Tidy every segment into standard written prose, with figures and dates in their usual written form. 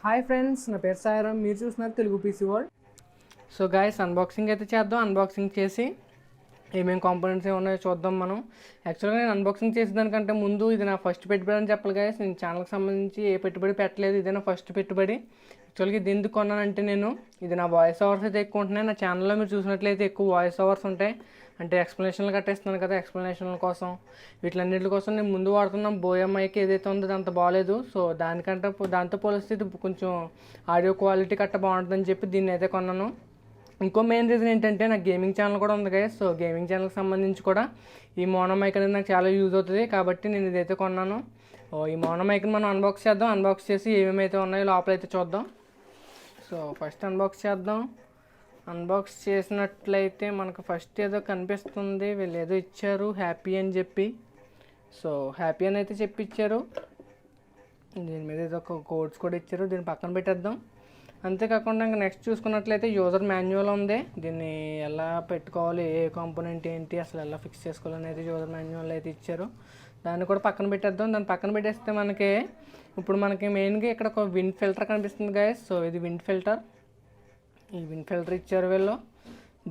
Hi friends, నా పేరు సాయిరామ్. మీరు చూస్తున్నారు Telugu PC world. So guys, unboxing అయితే చేద్దాం. అన్బాక్సింగ్ చేసి ఏమేమి కాంపోనెంట్స్ ఉన్నాయో చూద్దాం మనం. యాక్చువల్గా నేను అన్బాక్సింగ్ చేసేదానికంటే ముందు ఇది నా ఫస్ట్ పెట్టుబడి అని చెప్పాలి గైస్. నేను ఛానల్కి సంబంధించి ఏ పెట్టుబడి పెట్టలేదు, ఇదే నా ఫస్ట్ పెట్టుబడి. యాక్చువల్గా ఇది ఎందుకు కొన్నానంటే ఇది నా వాయిస్ ఓవర్స్ అయితే ఎక్కువ ఉంటున్నాయి. నా ఛానల్లో మీరు చూసినట్లయితే ఎక్కువ వాయిస్ ఓవర్స్ ఉంటాయి. అంటే ఎక్స్ప్లెనేషన్లు కట్టేస్తున్నాను కదా, ఎక్స్ప్లెనేషన్ల కోసం వీటిలన్నిటి కోసం నేను ముందు వాడుతున్నాం బోయా మైక్ ఏదైతే ఉందో అది అంత బాగాలేదు. సో దాంతో పోలిస్తే ఇది కొంచెం ఆడియో క్వాలిటీ కట్ట బాగుంటుందని చెప్పి దీన్ని అయితే కొన్నాను. ఇంకో మెయిన్ రీజన్ ఏంటంటే నాకు గేమింగ్ ఛానల్ కూడా ఉంది కదా. సో గేమింగ్ ఛానల్కి సంబంధించి కూడా ఈ మోనో మైక్ అనేది నాకు చాలా యూజ్ అవుతుంది కాబట్టి నేను ఇదైతే కొన్నాను. ఈ మోనో మైక్ని మనం అన్బాక్స్ చేద్దాం. అన్బాక్స్ చేసి ఏమేమైతే ఉన్నాయో లోపలైతే చూద్దాం. సో ఫస్ట్ అన్బాక్స్ చేద్దాం. అన్బాక్స్ చేసినట్లయితే మనకు ఫస్ట్ ఏదో కనిపిస్తుంది, వీళ్ళు ఏదో ఇచ్చారు హ్యాపీ అని చెప్పి. సో హ్యాపీ అని అయితే చెప్పి ఇచ్చారు. దీని మీద ఏదో ఒక కోడ్స్ కూడా ఇచ్చారు, దీన్ని పక్కన పెట్టేద్దాం. అంతేకాకుండా ఇంకా నెక్స్ట్ చూసుకున్నట్లయితే యూజర్ మాన్యువల్ ఉంది. దీన్ని ఎలా పెట్టుకోవాలి, ఏ కాంపోనెంట్ ఏంటి, అసలు ఎలా ఫిక్స్ చేసుకోవాలనేది యూజర్ మాన్యువల్ అయితే ఇచ్చారు. దాన్ని కూడా పక్కన పెట్టేద్దాం. దాన్ని పక్కన పెట్టేస్తే ఇప్పుడు మనకి మెయిన్గా ఇక్కడ ఒక విండ్ ఫిల్టర్ కనిపిస్తుంది గైస్. సో ఇది విండ్ ఫిల్టర్. ఈ విండ్ ఫిల్టర్ ఇచ్చారు వీళ్ళు.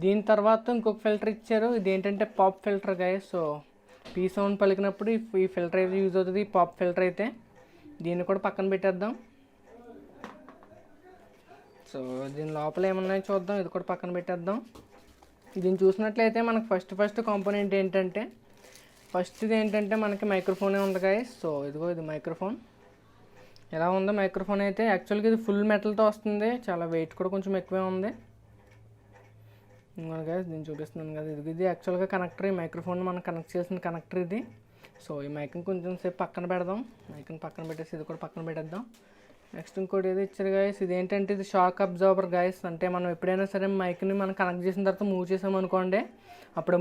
దీని తర్వాత ఇంకొక ఫిల్టర్ ఇచ్చారు, ఇది ఏంటంటే pop filter guys. So P sound పలికినప్పుడు ఈ ఫిల్టర్ అయితే యూజ్ అవుతుంది, ఈ పాప్ ఫిల్టర్ అయితే. దీన్ని కూడా పక్కన పెట్టేద్దాం. సో దీని లోపల ఏమున్నాయో చూద్దాం, ఇది కూడా పక్కన పెట్టేద్దాం. దీన్ని చూసినట్లయితే మనకు ఫస్ట్ కాంపోనెంట్ ఏంటంటే మనకి మైక్రోఫోనే ఉంది గైస్. సో ఇదిగో ఇది మైక్రోఫోన్. ఎలా ఉందో మైక్రోఫోన్ అయితే యాక్చువల్గా ఇది ఫుల్ మెటల్తో వస్తుంది, చాలా వెయిట్ కూడా కొంచెం ఎక్కువే ఉంది గైస్. దీన్ని చూపిస్తున్నాను కదా, ఇది యాక్చువల్గా కనెక్టర్. ఈ మైక్రోఫోన్ మనం కనెక్ట్ చేసిన కనెక్టర్ ఇది. సో ఈ మైక్ని కొంచెం సేపు పక్కన పెడదాం. మైక్ని పక్కన పెట్టేసి ఇది కూడా పక్కన పెట్టేద్దాం. నెక్స్ట్ ఇంకోటి ఏదో ఇచ్చారు గైస్, ఇది ఏంటంటే ఇది షాక్ అబ్జార్బర్ గైస్. అంటే మనం ఎప్పుడైనా సరే మైక్ని మనం కనెక్ట్ చేసిన తర్వాత మూవ్ చేసామనుకోండి, అప్పుడు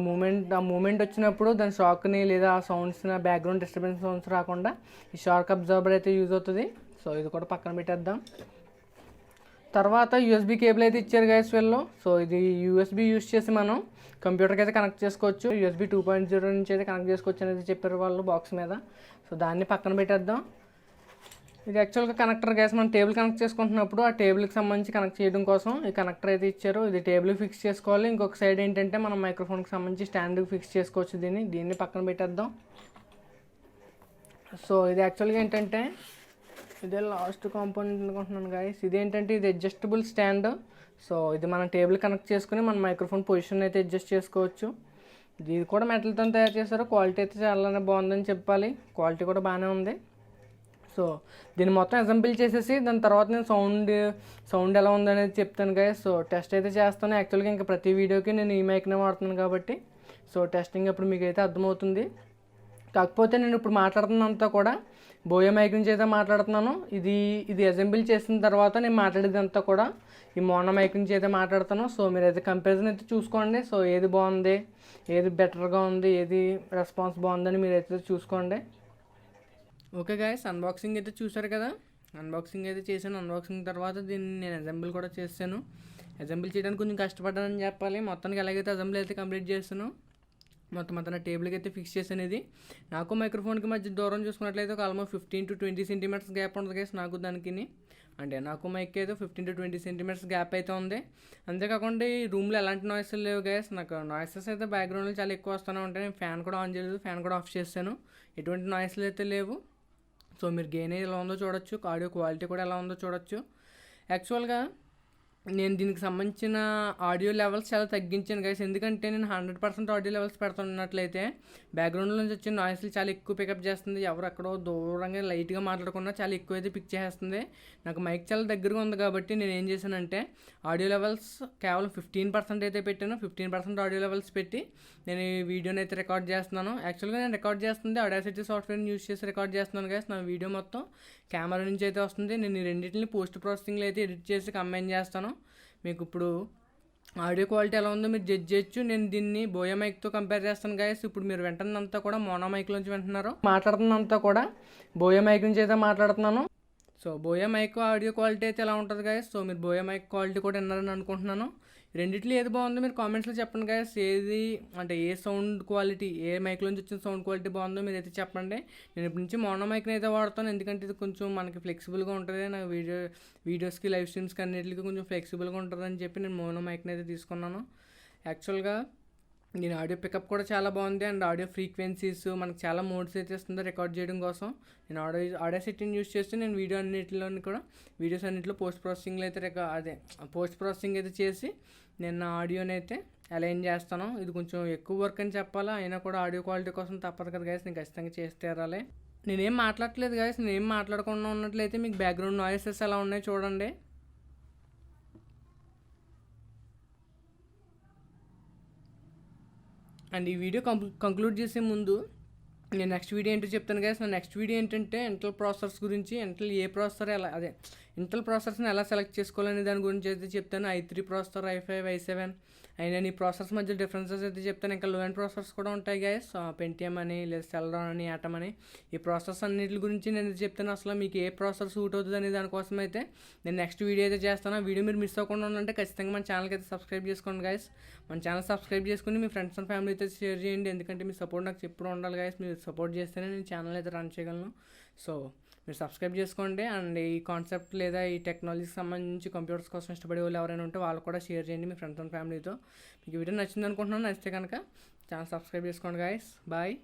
ఆ మూమెంట్ వచ్చినప్పుడు దాని షాక్ని లేదా ఆ సౌండ్స్, బ్యాక్గ్రౌండ్ డిస్టర్బెన్స్ సౌండ్స్ రాకుండా ఈ షాక్ అబ్జార్బర్ అయితే యూజ్ అవుతుంది. సో ఇది కూడా పక్కన పెట్టేద్దాం. తర్వాత యూఎస్బీ కేబుల్ అయితే ఇచ్చారు గైస్ వీళ్ళు. సో ఇది యూఎస్బీ యూజ్ చేసి మనం కంప్యూటర్కి అయితే కనెక్ట్ చేసుకోవచ్చు. యూఎస్బీ 2.0 నుంచి అయితే కనెక్ట్ చేసుకోవచ్చు అనేది చెప్పారు వాళ్ళు బాక్స్ మీద. సో దాన్ని పక్కన పెట్టేద్దాం. ఇది యాక్చువల్గా కనెక్టర్ గ్యాస్. మనం టేబుల్ కనెక్ట్ చేసుకుంటున్నప్పుడు ఆ టేబుల్కి సంబంధించి కనెక్ట్ చేయడం కోసం ఈ కనెక్టర్ అయితే ఇచ్చారు. ఇది టేబుల్కి ఫిక్స్ చేసుకోవాలి. ఇంకొక సైడ్ ఏంటంటే మనం మైక్రోఫోన్కి సంబంధించి స్టాండ్కి ఫిక్స్ చేసుకోవచ్చు. దీన్ని పక్కన పెట్టేద్దాం. సో ఇది యాక్చువల్గా ఏంటంటే ఇదే లాస్ట్ కాంపోనెంట్ అనుకుంటున్నాను గైస్. ఇదేంటంటే ఇది అడ్జస్టబుల్ స్టాండ్. సో ఇది మనం టేబుల్ కనెక్ట్ చేసుకుని మన మైక్రోఫోన్ పొజిషన్ అయితే అడ్జస్ట్ చేసుకోవచ్చు. ఇది కూడా మెటల్తో తయారు చేశారు. క్వాలిటీ అయితే చాలానే బాగుందని చెప్పాలి, క్వాలిటీ కూడా బాగానే ఉంది. సో దీన్ని మొత్తం అసెంబుల్ చేసేసి దాని తర్వాత నేను సౌండ్ ఎలా ఉందనేది చెప్తాను గైస్. సో టెస్ట్ అయితే చేస్తాను. యాక్చువల్గా ఇంకా ప్రతి వీడియోకి నేను ఈ మైక్నే వాడుతున్నాను కాబట్టి సో టెస్టింగ్ అప్పుడు మీకు అయితే అర్థమవుతుంది. కాకపోతే నేను ఇప్పుడు మాట్లాడుతున్నంతా కూడా బోయా మైక్ నుంచి అయితే మాట్లాడుతున్నాను. ఇది అసెంబుల్ చేసిన తర్వాత నేను మాట్లాడేదంతా కూడా ఈ మోనో మైక్ నుంచి అయితే మాట్లాడుతాను. సో మీరైతే కంపారిజన్ అయితే చూసుకోండి. సో ఏది బాగుంది, ఏది బెటర్గా ఉంది, ఏది రెస్పాన్స్ బాగుందని మీరైతే చూసుకోండి. ఓకే గైస్, అన్బాక్సింగ్ అయితే చూసారు కదా. అన్బాక్సింగ్ అయితే చేశాను. అన్బాక్సింగ్ తర్వాత దీన్ని నేను అసెంబుల్ కూడా చేశాను. అసెంబుల్ చేయడానికి కొంచెం కష్టపడ్డానని చెప్పాలి. మొత్తానికి ఎలాగైతే అసెంబుల్ అయితే కంప్లీట్ చేస్తాను. మొత్తం నా టేబుల్కి అయితే ఫిక్స్ చేశాను. ఇది నాకు మైక్రోఫోన్కి మధ్య దూరం చూసుకున్నట్లయితే ఒక ఆల్మోస్ట్ 15 to 20 సెంటీమీటర్స్ గ్యాప్ ఉంటుంది గైస్. నాకు మైక్ అయితే 15 to 20 సెంటీమీటర్స్ గ్యాప్ అయితే ఉంది. అంతేకాకుండా ఈ రూమ్లో ఎలాంటి నాయిసెస్ లేవు గైస్. నాకు నాయిసెస్ అయితే బ్యాక్గ్రౌండ్లో చాలా ఎక్కువ వస్తూనే ఉంటాయి. నేను ఫ్యాన్ కూడా ఆన్ చేయలేదు, ఫ్యాన్ కూడా ఆఫ్ చేశాను. ఎటువంటి నాయిస్లు అయితే లేవు. సో మీరు గెయిన్ ఎలా ఉందో చూడొచ్చు, ఆడియో క్వాలిటీ కూడా ఎలా ఉందో చూడొచ్చు. యాక్చువల్గా నేను దీనికి సంబంధించిన ఆడియో లెవెల్స్ చాలా తగ్గించాను గైస్. ఎందుకంటే నేను 100% ఆడియో లెవెల్స్ పెడుతున్నట్లయితే బ్యాక్గ్రౌండ్లో నుంచి వచ్చిన నాయిస్లు చాలా ఎక్కువ పికప్ చేస్తుంది. ఎవరు ఎక్కడో దూరంగా లైట్గా మాట్లాడుకున్నా చాలా ఎక్కువ అయితే పిక్ చేస్తుంది. నాకు మైక్ చాలా దగ్గరగా ఉంది కాబట్టి నేను ఏం చేశానంటే ఆడియో లెవెల్స్ కేవలం 15% అయితే పెట్టాను. 15% ఆడియో లెవెల్స్ పెట్టి నేను ఈ వీడియోని అయితే రికార్డ్ చేస్తున్నాను. యాక్చువల్గా నేను రికార్డ్ చేస్తుంది ఆడాసిటీ సాఫ్ట్వేర్ని యూజ్ చేసి రికార్డ్ చేస్తున్నాను గైస్. నా వీడియో మొత్తం కెమెరా నుంచి అయితే వస్తుంది. నేను ఈ రెండింటిని పోస్ట్ ప్రాసెసింగ్లో అయితే ఎడిట్ చేసి కంబైన్ చేస్తాను. మీకు ఇప్పుడు ఆడియో క్వాలిటీ ఎలా ఉందో మీరు జడ్జ్ చేయొచ్చు. నేను దీన్ని బోయా మైక్తో కంపేర్ చేస్తాను గైస్. ఇప్పుడు మీరు వింటున్నంతా కూడా మోనో మైక్లోంచి వింటున్నారు. మాట్లాడుతున్నంతా కూడా బోయా మైక్ నుంచి అయితే మాట్లాడుతున్నాను. So Boya mic audio quality అయితే ఎలా ఉంటుంది గైస్. సో మీరు బోయా మైక్ క్వాలిటీ కూడా విన్నారని అనుకుంటున్నాను. రెండిట్లో ఏది బాగుందో మీరు కామెంట్స్లో చెప్పండి గైస్. ఏది అంటే ఏ సౌండ్ క్వాలిటీ, ఏ మైక్లోంచి వచ్చిన సౌండ్ క్వాలిటీ బాగుందో మీరు అయితే చెప్పండి. నేను ఇప్పటి నుంచి మోనో మైక్ని అయితే వాడతాను, ఎందుకంటే ఇది కొంచెం మనకి ఫ్లెక్సిబుల్గా ఉంటుంది. నాకు వీడియోస్కి లైవ్ స్ట్రీమ్స్కి అన్నిటికీ కొంచెం ఫ్లెక్సిబుల్గా ఉంటుందని చెప్పి నేను మోనో మైక్ని అయితే తీసుకున్నాను. యాక్చువల్గా దీని ఆడియో పికప్ కూడా చాలా బాగుంది అండ్ ఆడియో ఫ్రీక్వెన్సీస్ మనకు చాలా మోడ్స్ అయితే ఇస్తుంది రికార్డ్ చేయడం కోసం. నేను ఆడియో సెట్టింగ్ యూస్ చేస్తే నేను వీడియోస్ అన్నింటిలో పోస్ట్ ప్రాసెసింగ్లో అయితే పోస్ట్ ప్రాసెసింగ్ అయితే చేసి నేను నా ఆడియోని అయితే అలైన్ చేస్తాను. ఇది కొంచెం ఎక్కువ వర్క్ అని చెప్పాలా, అయినా కూడా ఆడియో క్వాలిటీ కోసం తప్పదు కదా గైస్, నేను ఖచ్చితంగా చేస్తే తీరాలి. నేనేం మాట్లాడట్లేదు గైస్, నేనేం మాట్లాడకుండా ఉన్నట్లయితే మీకు బ్యాక్గ్రౌండ్ నాయిసెస్ ఎలా ఉన్నాయి చూడండి. అండ్ ఈ వీడియో కంక్లూడ్ చేసే ముందు నేను నెక్స్ట్ వీడియో ఏంటో చెప్తాను గైస్. నా నెక్స్ట్ వీడియో ఏంటంటే ఇంటెల్ ప్రాసెసర్స్ గురించి, ఇంటెల్ ప్రాసెసర్స్ని ఎలా సెలెక్ట్ చేసుకోవాలనే దాని గురించి అయితే చెప్తాను. i3 ప్రాసెసర్, i5, i7 అయినా ఈ ప్రాసెసర్స్ మధ్య డిఫరెన్సెస్ అయితే చెప్తాను. ఇంకా లో అండ్ ప్రాసెసర్స్ కూడా ఉంటాయి గైస్, పెంటియం అని లేదా సెల్రాన్ అని, ఆటమ్ అని. ఈ ప్రాసెసర్స్ అన్నిటి గురించి నేను చెప్తాను. అసలు మీకు ఏ ప్రాసెసర్ సూట్ అవుతుంది అనే దానికోసం అయితే నేను నెక్స్ట్ వీడియో అయితే చేస్తాను. ఆ వీడియో మీరు మిస్ అవ్వకుండా ఉండాలంటే ఖచ్చితంగా మన ఛానల్కి అయితే సబ్స్క్రైబ్ చేసుకోండి గైస్. మన ఛానల్ సబ్స్క్రైబ్ చేసుకుని మీ ఫ్రెండ్స్ అండ్ ఫ్యామిలీ అయితే షేర్ చేయండి, ఎందుకంటే మీ సపోర్ట్ నాకు ఎప్పుడు ఉండాలి గైస్. మీరు సపోర్ట్ చేస్తేనే నేను ఛానల్ అయితే రన్ చేయగలను. సో మీరు సబ్స్క్రైబ్ చేసుకోండి. అండ్ ఈ కాన్సెప్ట్ లేదా ఈ టెక్నాలజీకి సంబంధించి కంప్యూటర్స్ కోసం ఇష్టపడే వాళ్ళు ఎవరైనా ఉంటే వాళ్ళు కూడా షేర్ చేయండి మీ ఫ్రెండ్స్ అండ్ ఫ్యామిలీతో. మీకు వీడియో నచ్చింది అనుకుంటున్నాను. నచ్చితే కనుక ఛానల్ సబ్స్క్రైబ్ చేసుకోండి గైస్. బాయ్.